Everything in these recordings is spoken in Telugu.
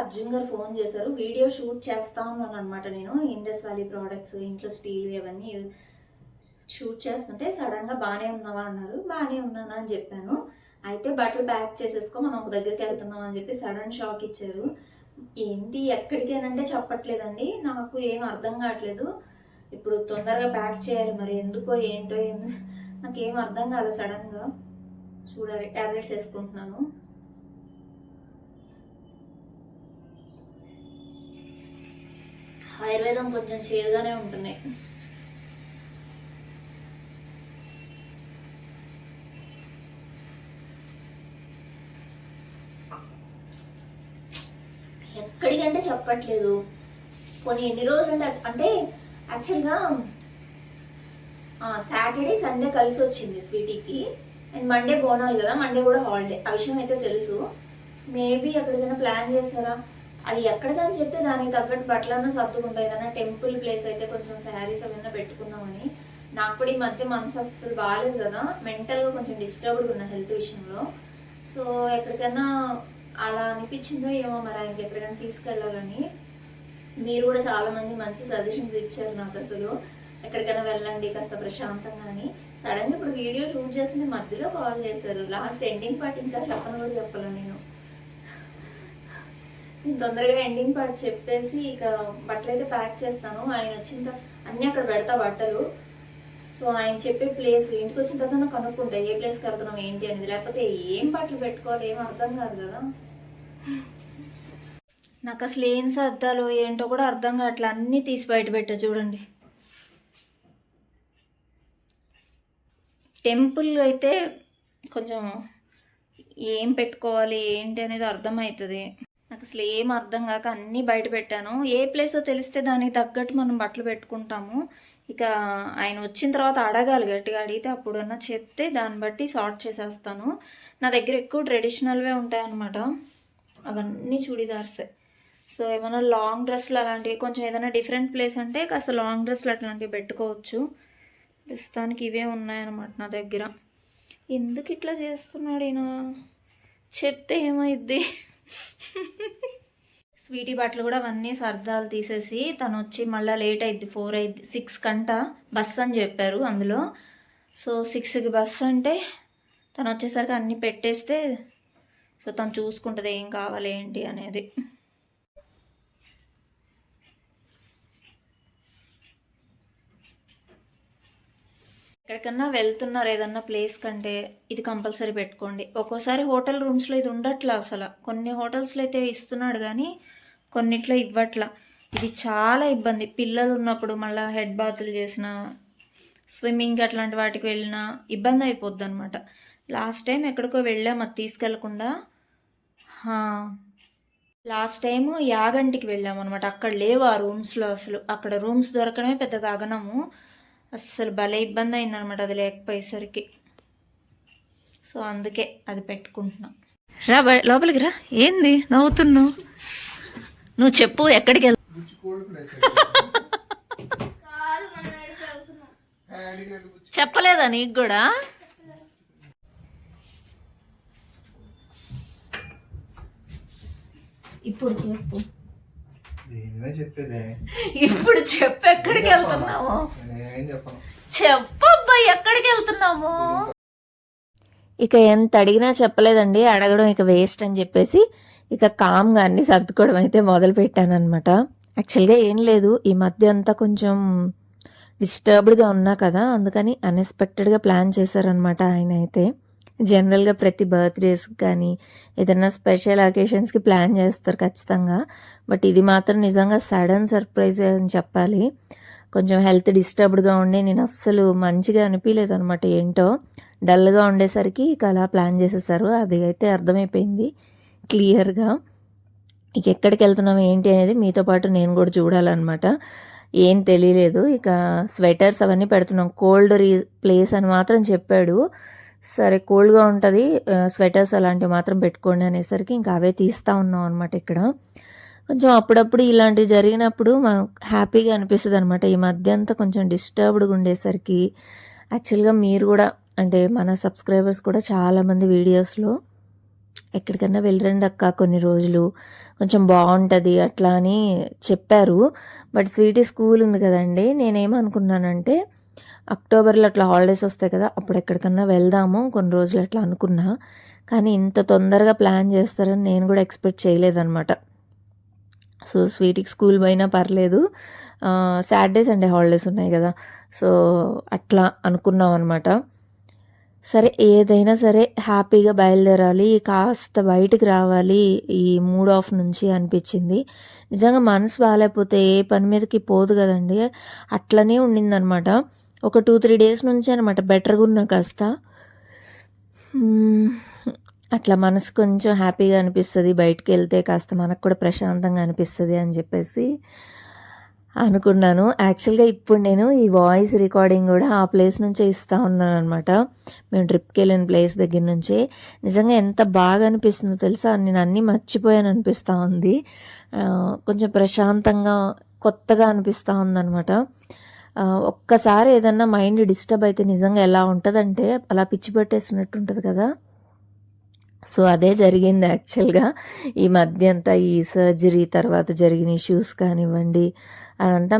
అర్జున్ గారు ఫోన్ చేశారు. వీడియో షూట్ చేస్తా ఉన్నాను అనమాట. నేను ఇండస్ వ్యాలీ ప్రోడక్ట్స్, ఇంట్లో స్టీల్ అవన్నీ షూట్ చేస్తుంటే సడన్గా బాగానే ఉన్నావా అన్నారు. బాగానే ఉన్నాను అని చెప్పాను. అయితే బట్టలు ప్యాక్ చేసేసుకో, మనం ఒక దగ్గరికి వెళ్తున్నాం అని చెప్పి సడన్ షాక్ ఇచ్చారు. ఏంటి ఎక్కడికేనంటే చెప్పట్లేదండి. నాకు ఏం అర్థం కావట్లేదు. ఇప్పుడు తొందరగా ప్యాక్ చేయాలి, మరి ఎందుకో ఏంటో నాకేం అర్థం కాలేదు. సడన్గా చూడాలి. ట్యాబ్లెట్స్ వేసుకుంటున్నాను. ఆయుర్వేదం కొంచెం చేదుగానే ఉంటున్నాయి. ఎక్కడికంటే చెప్పట్లేదు. కొన్ని ఎన్ని రోజులు అంటే యాక్చువల్గా సాటర్డే సండే కలిసి వచ్చింది స్వీటీకి. అండ్ మండే బోనాలు కదా, మండే కూడా హాలిడే. ఆ విషయం అయితే తెలుసు. మేబీ ఎక్కడికైనా ప్లాన్ చేశారా, అది ఎక్కడికని చెప్తే దానికి తగ్గట్టు బట్టలన్నా సర్దుకుంటాయి. ఏదైనా టెంపుల్ ప్లేస్ అయితే కొంచెం శారీస్ అవన్నీ పెట్టుకుందామని. నాకు కూడా ఈ మధ్య మనసు అస్సలు బాగాలేదు కదా, మెంటల్గా కొంచెం డిస్టర్బ్డ్గా ఉన్న హెల్త్ విషయంలో. సో ఎక్కడికైనా అలా అనిపించిందో ఏమో మరి ఆయనకి ఎక్కడికైనా తీసుకెళ్ళాలని. మీరు కూడా చాలామంది మంచి సజెషన్స్ ఇచ్చారు నాకు. అసలు ఎక్కడికైనా వెళ్ళండి కాస్త ప్రశాంతంగా అని. సడన్గా ఇప్పుడు వీడియో షూట్ చేసిన మధ్యలో కాల్ చేశారు. లాస్ట్ ఎండింగ్ పార్ట్ ఇంకా చెప్పను కూడా చెప్పాలి నేను. తొందరగా ఎండింగ్ పార్ట్ చెప్పేసి ఇక బట్టలు అయితే ప్యాక్ చేస్తాను. ఆయన వచ్చిన అన్నీ అక్కడ పెడతా బట్టలు. సో ఆయన చెప్పే ప్లేస్ ఇంటికి వచ్చిన తర్వాత నాకు కనుక్కుంటా ఏ ప్లేస్కి వెళ్తున్నాం ఏంటి అనేది. లేకపోతే ఏం బట్టలు పెట్టుకోవాలి ఏం అర్థం కాదు కదా నాకు. అసలు ఏం సర్దాలు ఏంటో కూడా అర్థం కావట్లే. అన్నీ తీసి బయట పెట్టా చూడండి. టెంపుల్ అయితే కొంచెం ఏం పెట్టుకోవాలి ఏంటి అనేది అర్థమవుతుంది. నాకు అసలు ఏం అర్థం కాక అన్నీ బయట పెట్టాను. ఏ ప్లేసో తెలిస్తే దానికి తగ్గట్టు మనం బట్టలు పెట్టుకుంటాము. ఇక ఆయన వచ్చిన తర్వాత అడగాలి, గట్టిగా అడిగితే అప్పుడన్నా చెప్తే దాన్ని బట్టి సార్ట్ చేసేస్తాను. నా దగ్గర ఎక్కువ ట్రెడిషనల్వే ఉంటాయన్నమాట. అవన్నీ చూడీదార్సే. సో ఏమైనా లాంగ్ డ్రెస్లు అలాంటివి, కొంచెం ఏదైనా డిఫరెంట్ ప్లేస్ అంటే కాస్త లాంగ్ డ్రెస్లు అట్లాంటివి పెట్టుకోవచ్చు. ప్రస్తుతానికి ఇవే ఉన్నాయన్నమాట నా దగ్గర. ఎందుకు ఇట్లా చేస్తున్నాడు ఈయన, చెప్తే ఏమైద్ది. స్వీటీ బట్టలు కూడా అవన్నీ సర్దాలు తీసేసి తను వచ్చి మళ్ళీ లేట్ అయింది, 4 అయింది, 6 కంట బస్ అని చెప్పారు అందులో. సో 6కి బస్ అంటే తను వచ్చేసరికి అన్నీ పెట్టేస్తే సో తను చూసుకుంటుంది ఏం కావాలి ఏంటి అనేది. ఎక్కడికన్నా వెళ్తున్నారు ఏదన్నా ప్లేస్ కంటే ఇది కంపల్సరీ పెట్టుకోండి. ఒక్కోసారి హోటల్ రూమ్స్లో ఇది ఉండట్లా అసలు. కొన్ని హోటల్స్లో అయితే ఇస్తున్నాడు కానీ కొన్నిట్లో ఇవ్వట్లా. ఇది చాలా ఇబ్బంది. పిల్లలు ఉన్నప్పుడు మళ్ళీ హెడ్ బాతులు చేసిన, స్విమ్మింగ్ అట్లాంటి వాటికి వెళ్ళినా ఇబ్బంది అయిపోద్ది అనమాట. లాస్ట్ టైం ఎక్కడికో వెళ్ళాం అది తీసుకెళ్లకుండా. లాస్ట్ టైము యాగంటికి వెళ్ళామన్నమాట. అక్కడ లేవు ఆ రూమ్స్లో అసలు. అక్కడ రూమ్స్ దొరకడమే పెద్ద గగనము. అస్సలు భలే ఇబ్బంది అయిందనమాట అది లేకపోయేసరికి. సో అందుకే అది పెట్టుకుంటున్నా. రా లోపలికి రా. ఏంది నవ్వుతున్నావు? నువ్వు చెప్పు ఎక్కడికి వెళ్తా. చెప్పలేదా నీకు కూడా? ఇప్పుడు చెప్పు. ఇప్పుడు చెప్పు ఎక్కడికి వెళ్తున్నాము. చెప్పబ్బా ఎక్కడికి వెళ్తున్నాము. ఇక ఎంత అడిగినా చెప్పలేదండి. అడగడం ఇక వేస్ట్ అని చెప్పేసి ఇక కామ్గా అన్ని సర్దుకోవడం అయితే మొదలు పెట్టాను అనమాట. యాక్చువల్గా ఏం లేదు, ఈ మధ్య అంతా కొంచెం డిస్టర్బ్డ్గా ఉన్నా కదా, అందుకని అన్ఎక్స్పెక్టెడ్గా ప్లాన్ చేశారనమాట ఆయన అయితే. జనరల్గా ప్రతి బర్త్డేస్కి కానీ ఏదైనా స్పెషల్ అకేషన్స్కి ప్లాన్ చేస్తారు ఖచ్చితంగా. బట్ ఇది మాత్రం నిజంగా సడన్ సర్ప్రైజ్ అని చెప్పాలి. కొంచెం హెల్త్ డిస్టర్బ్డ్గా ఉండి నేను అస్సలు మంచిగా అనిపించలేదు అనమాట. ఏంటో డల్గా ఉండేసరికి ఇక అలా ప్లాన్ చేసేసారు. అది అయితే అర్థమైపోయింది క్లియర్గా. ఇక ఎక్కడికి వెళ్తున్నాం ఏంటి అనేది మీతో పాటు నేను కూడా చూడాలన్నమాట. ఏం తెలియలేదు. ఇక స్వెటర్స్ అవన్నీ పెడుతున్నాం. కోల్డ్ ప్లేస్ అని మాత్రం చెప్పాడు. సరే కోల్డ్గా ఉంటుంది, స్వెటర్స్ అలాంటివి మాత్రం పెట్టుకోండి అనేసరికి ఇంకా అవే తీస్తూ ఉన్నాం అనమాట. ఇక్కడ కొంచెం అప్పుడప్పుడు ఇలాంటివి జరిగినప్పుడు మనం హ్యాపీగా అనిపిస్తుంది అనమాట. ఈ మధ్య అంతా కొంచెం డిస్టర్బ్డ్గా ఉండేసరికి యాక్చువల్గా మీరు కూడా అంటే మన సబ్స్క్రైబర్స్ కూడా చాలామంది వీడియోస్లో ఎక్కడికన్నా వెళ్ళరండి అక్క కొన్ని రోజులు, కొంచెం బాగుంటుంది అట్లా అని చెప్పారు. బట్ స్వీటీ స్కూల్ ఉంది కదండి, నేనేమనుకున్నానంటే అక్టోబర్లో అట్లా హాలిడేస్ వస్తాయి కదా, అప్పుడు ఎక్కడికన్నా వెళ్దాము కొన్ని రోజులు అట్లా అనుకున్నా. కానీ ఇంత తొందరగా ప్లాన్ చేస్తారని నేను కూడా ఎక్స్పెక్ట్ చేయలేదన్నమాట. సో స్వీటీకి స్కూల్ పోయినా పర్లేదు, సాటర్డే సండే హాలిడేస్ ఉన్నాయి కదా, సో అట్లా అనుకున్నాం అనమాట. సరే ఏదైనా సరే హ్యాపీగా బయలుదేరాలి, కాస్త బయటికి రావాలి ఈ మూడ్ ఆఫ్ నుంచి అనిపించింది. నిజంగా మనసు బాగాలేకపోతే ఏ పని మీదకి పోదు కదండి, అట్లనే ఉండిందనమాట. ఒక 2-3 డేస్ నుంచి అనమాట బెటర్గా ఉన్నా కాస్త. అట్లా మనసు కొంచెం హ్యాపీగా అనిపిస్తుంది, బయటికి వెళ్తే కాస్త మనకు కూడా ప్రశాంతంగా అనిపిస్తుంది అని చెప్పేసి అనుకున్నాను. యాక్చువల్గా ఇప్పుడు నేను ఈ వాయిస్ రికార్డింగ్ కూడా ఆ ప్లేస్ నుంచే ఇస్తూ ఉన్నాను అనమాట. మేము ట్రిప్కి వెళ్ళిన ప్లేస్ దగ్గర నుంచే. నిజంగా ఎంత బాగా అనిపిస్తుందో తెలుసా, నేను అన్నీ మర్చిపోయాను అనిపిస్తూ ఉంది. కొంచెం ప్రశాంతంగా కొత్తగా అనిపిస్తూ ఉందన్నమాట. ఒక్కసారి ఏదన్నా మైండ్ డిస్టర్బ్ అయితే నిజంగా ఎలా ఉంటుందంటే అలా పిచ్చి పెట్టేసినట్టు ఉంటుంది కదా. సో అదే జరిగింది యాక్చువల్గా ఈ మధ్య అంతా, ఈ సర్జరీ తర్వాత జరిగిన ఇష్యూస్ కానివ్వండి, అదంతా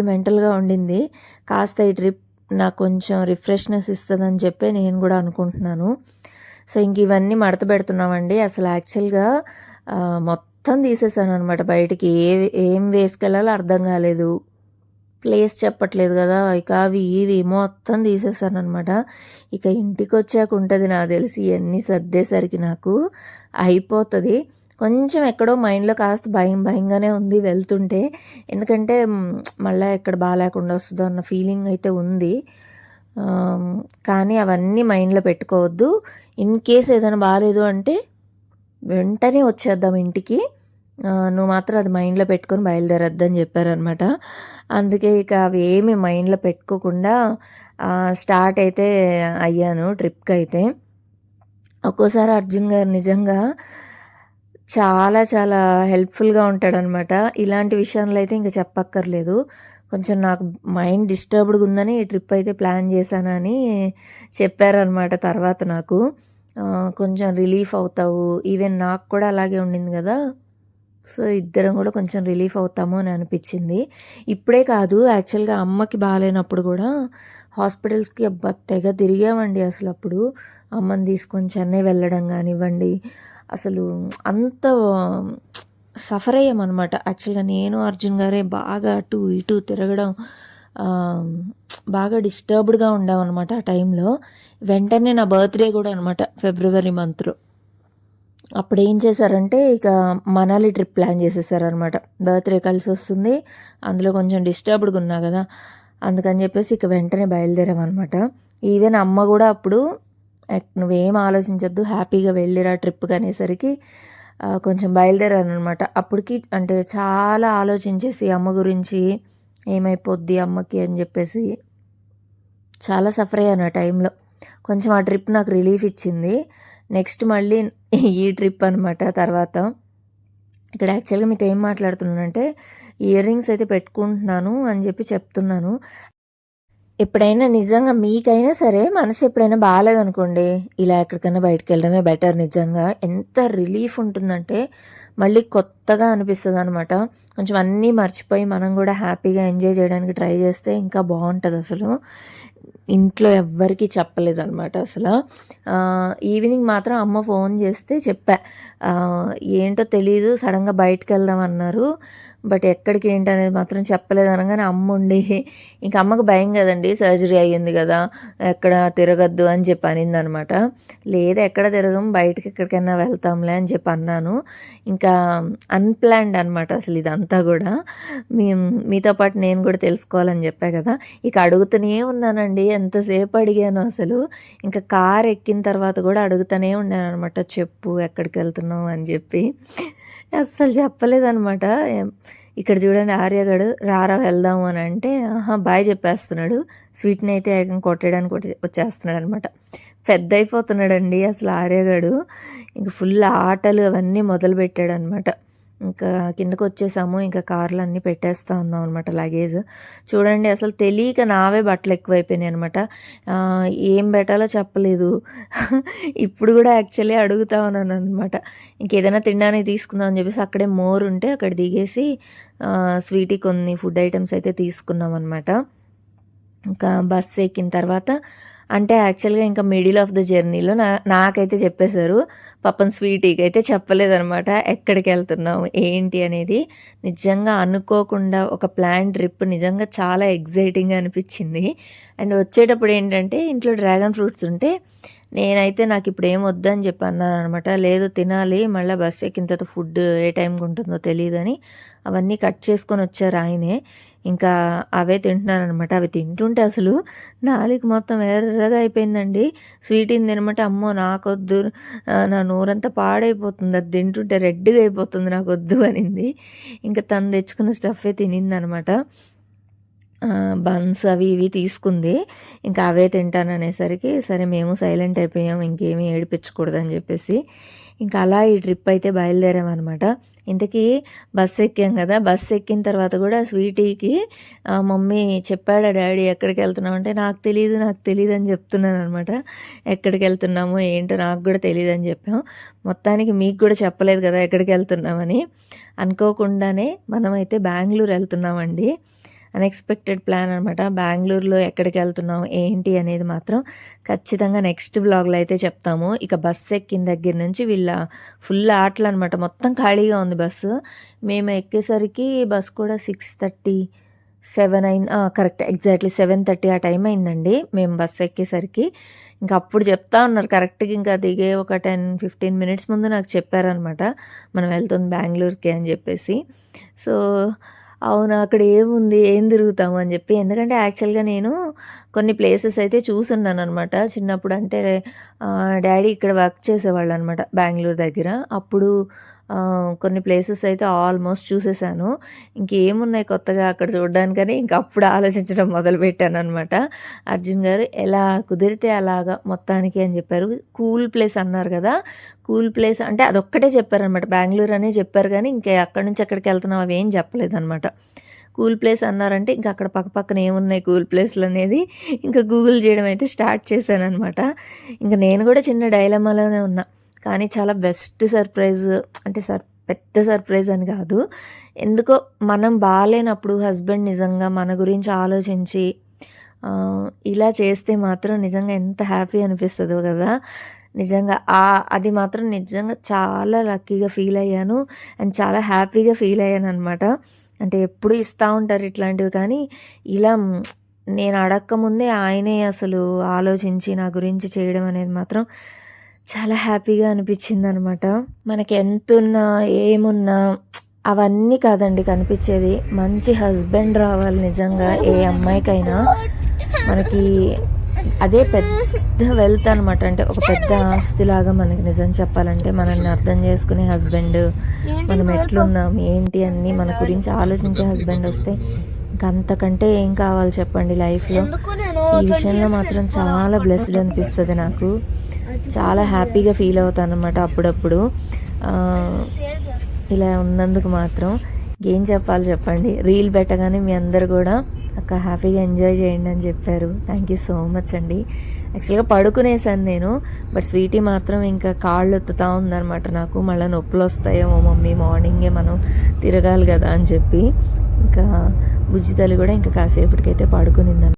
మెంటల్గా ఉండింది. కాస్త ఈ ట్రిప్ నాకు కొంచెం రిఫ్రెష్నెస్ ఇస్తుందని చెప్పి నేను కూడా అనుకుంటున్నాను. సో ఇంక ఇవన్నీ మడత పెడుతున్నామండి. అసలు యాక్చువల్గా మొత్తం తీసేసాను అనమాట బయటికి, ఏం వేసుకెళ్ళాలో అర్థం కాలేదు, ప్లేస్ చెప్పట్లేదు కదా, ఇక అవి ఇవి మొత్తం తీసేసాను అనమాట. ఇక ఇంటికి వచ్చాక ఉంటుంది నాకు తెలిసి ఇవన్నీ సర్దేసరికి నాకు అయిపోతుంది. కొంచెం ఎక్కడో మైండ్లో కాస్త భయంగానే ఉంది వెళ్తుంటే, ఎందుకంటే మళ్ళీ ఎక్కడ బాగాలేకుండా వస్తుందో అన్న ఫీలింగ్ అయితే ఉంది. కానీ అవన్నీ మైండ్లో పెట్టుకోవద్దు. ఇన్ కేస్ ఏదైనా బాగాలేదు అంటే వెంటనే వచ్చేద్దాం ఇంటికి, నువ్వు మాత్రం అది మైండ్లో పెట్టుకొని బయలుదేరద్దని చెప్పారనమాట. అందుకే ఇక అవి ఏమి మైండ్లో పెట్టుకోకుండా స్టార్ట్ అయితే అయ్యాను ట్రిప్కి అయితే. ఒక్కోసారి అర్జున్ గారు నిజంగా చాలా చాలా హెల్ప్ఫుల్గా ఉంటాడనమాట. ఇలాంటి విషయంలో అయితే ఇంకా చెప్పక్కర్లేదు. కొంచెం నాకు మైండ్ డిస్టర్బ్డ్గా ఉందని ఈ ట్రిప్ అయితే ప్లాన్ చేశానని చెప్పారనమాట. తర్వాత నాకు కొంచెం రిలీఫ్ అవుతావు, ఈవెన్ నాకు కూడా అలాగే ఉండింది కదా, సో ఇద్దరం కూడా కొంచెం రిలీఫ్ అవుతాము అని అనిపించింది. ఇప్పుడే కాదు, యాక్చువల్గా అమ్మకి బాగాలేనప్పుడు కూడా హాస్పిటల్స్కి తెగ తిరిగామండి. అసలు అప్పుడు అమ్మని తీసుకొని చెన్నై వెళ్ళడం కానివ్వండి, అసలు అంత సఫర్ అయ్యామన్నమాట. యాక్చువల్గా నేను అర్జున్ గారే బాగా అటు ఇటు తిరగడం, బాగా డిస్టర్బ్డ్గా ఉండామన్నమాట ఆ టైంలో. వెంటనే నా బర్త్డే కూడా అనమాట ఫిబ్రవరి మంత్లో. అప్పుడు ఏం చేశారంటే ఇక మనాలి ట్రిప్ ప్లాన్ చేసేసారనమాట. బర్త్డే కలిసి వస్తుంది, అందులో కొంచెం డిస్టర్బ్డ్గా ఉన్నా కదా, అందుకని చెప్పేసి ఇక వెంటనే బయలుదేరామన్నమాట. ఈవెన్ అమ్మ కూడా అప్పుడు నువ్వేం ఆలోచించద్దు, హ్యాపీగా వెళ్ళిరా ట్రిప్కి అనేసరికి కొంచెం బయలుదేరానమాట. అప్పటికి అంటే చాలా ఆలోచించేసి అమ్మ గురించి ఏమైపోద్ది అమ్మకి అని చెప్పేసి చాలా సఫర్ అయ్యాను ఆ టైంలో. కొంచెం ఆ ట్రిప్ నాకు రిలీఫ్ ఇచ్చింది. నెక్స్ట్ మళ్ళీ ఈ ట్రిప్ అనమాట. తర్వాత ఇక్కడ యాక్చువల్గా మీతో ఏం మాట్లాడుతున్నానంటే ఇయర్ రింగ్స్ అయితే పెట్టుకుంటున్నాను అని చెప్పి చెప్తున్నాను. ఎప్పుడైనా నిజంగా మీకైనా సరే మనసు ఎప్పుడైనా బాగాలేదనుకోండి, ఇలా ఎక్కడికైనా బయటకు వెళ్ళడమే బెటర్. నిజంగా ఎంత రిలీఫ్ ఉంటుందంటే మళ్ళీ కొత్తగా అనిపిస్తుంది అనమాట. కొంచెం అన్నీ మర్చిపోయి మనం కూడా హ్యాపీగా ఎంజాయ్ చేయడానికి ట్రై చేస్తే ఇంకా బాగుంటుంది. అసలు ఇంట్లో ఎవ్వరికీ చెప్పలేదన్నమాట. అసలు ఈవినింగ్ మాత్రం అమ్మ ఫోన్ చేస్తే చెప్పా, ఏంటో తెలీదు సడన్గా బయటకు వెళ్దాం అన్నారు, బట్ ఎక్కడికి ఏంటి అనేది మాత్రం చెప్పలేదు అనగానే అమ్మ ఉండి, ఇంకా అమ్మకు భయం కదండి, సర్జరీ అయ్యింది కదా, ఎక్కడ తిరగద్దు అని చెప్పి అనింది అనమాట. లేదా ఎక్కడ తిరగం, బయటకి ఎక్కడికైనా వెళ్తాంలే అని చెప్పి అన్నాను. ఇంకా అన్ప్లాన్డ్ అనమాట అసలు ఇదంతా కూడా. మీతో పాటు నేను కూడా తెలుసుకోవాలని చెప్పా కదా, ఇక అడుగుతూనే ఉన్నానండి, ఎంతసేపు అడిగాను అసలు. ఇంకా కార్ ఎక్కిన తర్వాత కూడా అడుగుతూనే ఉన్నాను అనమాట, చెప్పు ఎక్కడికి వెళ్తున్నావు అని చెప్పి. అస్సలు చెప్పలేదనమాట. ఇక్కడ చూడండి ఆర్యగాడు రారా వెళ్దాము అని అంటే బాయ్ చెప్పేస్తున్నాడు. స్వీట్ని అయితే ఏకం కొట్టడానికి వచ్చేస్తున్నాడు అనమాట. పెద్ద అయిపోతున్నాడండి అసలు ఆర్యగాడు. ఇంక ఫుల్ ఆటలు అవన్నీ మొదలు పెట్టాడు అనమాట. ఇంకా కిందకు వచ్చేసాము. ఇంకా కార్లో అన్నీ పెట్టేస్తూ ఉన్నాం అనమాట లగేజ్. చూడండి అసలు తెలియక నావే బట్టలు ఎక్కువైపోయినాయి అనమాట. ఏం పెట్టాలో చెప్పలేదు. ఇప్పుడు కూడా యాక్చువల్లీ అడుగుతా ఉన్నాను అనమాట. ఇంకేదైనా తినడానికి తీసుకుందాం అని చెప్పేసి అక్కడే మోర్ ఉంటే అక్కడ దిగేసి స్వీటీ కొన్ని ఫుడ్ ఐటమ్స్ అయితే తీసుకున్నాం అనమాట. ఇంకా బస్సు ఎక్కిన తర్వాత అంటే యాక్చువల్గా ఇంకా మిడిల్ ఆఫ్ ద జర్నీలో నాకైతే చెప్పేశారు. పాపం స్వీటీకి అయితే చెప్పలేదనమాట ఎక్కడికి వెళ్తున్నాము ఏంటి అనేది. నిజంగా అనుకోకుండా ఒక ప్లాన్ ట్రిప్ నిజంగా చాలా ఎగ్జైటింగ్గా అనిపించింది. అండ్ వచ్చేటప్పుడు ఏంటంటే ఇంట్లో డ్రాగన్ ఫ్రూట్స్ ఉంటే నేనైతే నాకు ఇప్పుడు ఏం వద్దని చెప్పి అన్నాను అనమాట. లేదు తినాలి, మళ్ళీ బస్సు ఎక్కిన తర్వాత ఫుడ్ ఏ టైంకి ఉంటుందో తెలియదని అవన్నీ కట్ చేసుకొని వచ్చారు ఆయనే. ఇంకా అవే తింటున్నాను అనమాట. అవి తింటుంటే అసలు నాలుక మొత్తం ఎర్రగా అయిపోయిందండి. స్వీటీని తినమంటే అమ్మో నాకొద్దు, నా నోరంతా పాడైపోతుంది, అది తింటుంటే రెడ్గా అయిపోతుంది, నాకు వద్దు అనింది. ఇంకా తను తెచ్చుకున్న స్టఫే తినింది అనమాట. బన్స్ అవి ఇవి తీసుకుంది. ఇంకా అవే తింటాననేసరికి సరే మేము సైలెంట్ అయిపోయాం, ఇంకేమీ ఏడిపించకూడదని చెప్పేసి ఇంకా అలా ఈ ట్రిప్ అయితే బయలుదేరామన్నమాట. ఇంతకీ బస్సు ఎక్కాం కదా, బస్సు ఎక్కిన తర్వాత కూడా స్వీటీకి మమ్మీ చెప్పాడా డాడీ ఎక్కడికి వెళ్తున్నాం అంటే నాకు తెలియదు అని చెప్తున్నాను అనమాట. ఎక్కడికి వెళ్తున్నామో ఏంటో నాకు కూడా తెలియదు అని చెప్పాం. మొత్తానికి మీకు కూడా చెప్పలేదు కదా ఎక్కడికి వెళ్తున్నామని. అనుకోకుండానే మనమైతే బెంగళూరు వెళ్తున్నామండి. అన్ఎక్స్పెక్టెడ్ ప్లాన్ అనమాట. బెంగళూరులో ఎక్కడికి వెళ్తున్నాం ఏంటి అనేది మాత్రం ఖచ్చితంగా నెక్స్ట్ బ్లాగ్లో అయితే చెప్తాము. ఇక బస్సు ఎక్కిన దగ్గర నుంచి వీళ్ళ ఫుల్ ఆటలు అనమాట. మొత్తం ఖాళీగా ఉంది బస్సు. మేము ఎక్కేసరికి బస్ కూడా 6:30, 7 అయింది. కరెక్ట్ ఎగ్జాక్ట్లీ 7:30 ఆ టైం అయిందండి మేము బస్సు ఎక్కేసరికి. ఇంకా అప్పుడు చెప్తా ఉన్నారు కరెక్ట్గా, ఇంకా దిగే ఒక 10-15 మినిట్స్ ముందు నాకు చెప్పారనమాట మనం వెళ్తుంది బెంగళూరుకి అని చెప్పేసి. సో అవును అక్కడ ఏముంది ఏం తిరుగుతాము అని చెప్పి, ఎందుకంటే యాక్చువల్గా నేను కొన్ని ప్లేసెస్ అయితే చూసున్నాను అనమాట చిన్నప్పుడు. అంటే డాడీ ఇక్కడ వర్క్ చేసేవాళ్ళు అనమాట బెంగళూరు దగ్గర. అప్పుడు కొన్ని ప్లేసెస్ అయితే ఆల్మోస్ట్ చూసేసాను. ఇంకేమున్నాయి కొత్తగా అక్కడ చూడడానికని ఇంకా అప్పుడు ఆలోచించడం మొదలుపెట్టాను అనమాట. అర్జున్ గారు ఎలా కుదిరితే అలాగా మొత్తానికి అని చెప్పారు. కూల్ ప్లేస్ అన్నారు కదా, కూల్ ప్లేస్ అంటే అదొక్కటే చెప్పారనమాట. బెంగళూరు అనే చెప్పారు కానీ ఇంకా అక్కడి నుంచి ఎక్కడికి వెళ్తున్నాం అవి ఏం చెప్పలేదు అనమాట. కూల్ ప్లేస్ అన్నారంటే ఇంకా అక్కడ పక్కన ఏమున్నాయి కూల్ ప్లేస్లు అనేది ఇంకా గూగుల్ చేయడం అయితే స్టార్ట్ చేశాను అనమాట. ఇంకా నేను కూడా చిన్న డైలమాలోనే ఉన్నా, కానీ చాలా బెస్ట్ సర్ప్రైజ్. అంటే పెద్ద సర్ప్రైజ్ అని కాదు, ఎందుకో మనం బాగాలేనప్పుడు హస్బెండ్ నిజంగా మన గురించి ఆలోచించి ఇలా చేస్తే మాత్రం నిజంగా ఎంత హ్యాపీ అనిపిస్తుందో కదా. నిజంగా అది మాత్రం నిజంగా చాలా లక్కీగా ఫీల్ అయ్యాను అండ్ చాలా హ్యాపీగా ఫీల్ అయ్యాను అనమాట. అంటే ఎప్పుడు ఇస్తూ ఉంటారు ఇట్లాంటివి, కానీ ఇలా నేను అడక్కముందే ఆయనే అసలు ఆలోచించి నా గురించి చేయడం అనేది మాత్రం చాలా హ్యాపీగా అనిపించింది అనమాట. మనకి ఎంతున్నా ఏమున్నా అవన్నీ కాదండి కనిపించేది, మంచి హస్బెండ్ రావాలి నిజంగా ఏ అమ్మాయికైనా. మనకి అదే పెద్ద వెల్త్ అనమాట. అంటే ఒక పెద్ద ఆస్తిలాగా మనకి నిజం చెప్పాలంటే మనల్ని అర్థం చేసుకునే హస్బెండ్, మనం ఎట్లున్నాం ఏంటి అన్నీ మన గురించి ఆలోచించే హస్బెండ్ వస్తే ఇంకా అంతకంటే ఏం కావాలి చెప్పండి లైఫ్లో. ఈ విషయంలో మాత్రం చాలా బ్లెస్డ్ అనిపిస్తుంది నాకు. చాలా హ్యాపీగా ఫీల్ అవుతాను అనమాట అప్పుడప్పుడు ఇలా ఉన్నందుకు మాత్రం. ఏం చెప్పాలి చెప్పండి, రీల్ పెట్టగానే మీ అందరు కూడా అక్క హ్యాపీగా ఎంజాయ్ చేయండి అని చెప్పారు. థ్యాంక్ యూ సో మచ్ అండి. యాక్చువల్గా పడుకునేసాను నేను, బట్ స్వీటీ మాత్రం ఇంకా కాళ్ళు ఎత్తుతూ ఉందనమాట. నాకు మళ్ళీ నొప్పులు వస్తాయేమో మమ్మీ, మార్నింగే మనం తిరగాలి కదా అని చెప్పి. ఇంకా బుజ్జి తల్లి కూడా ఇంకా కాసేపటికైతే పడుకునిందన్నమాట.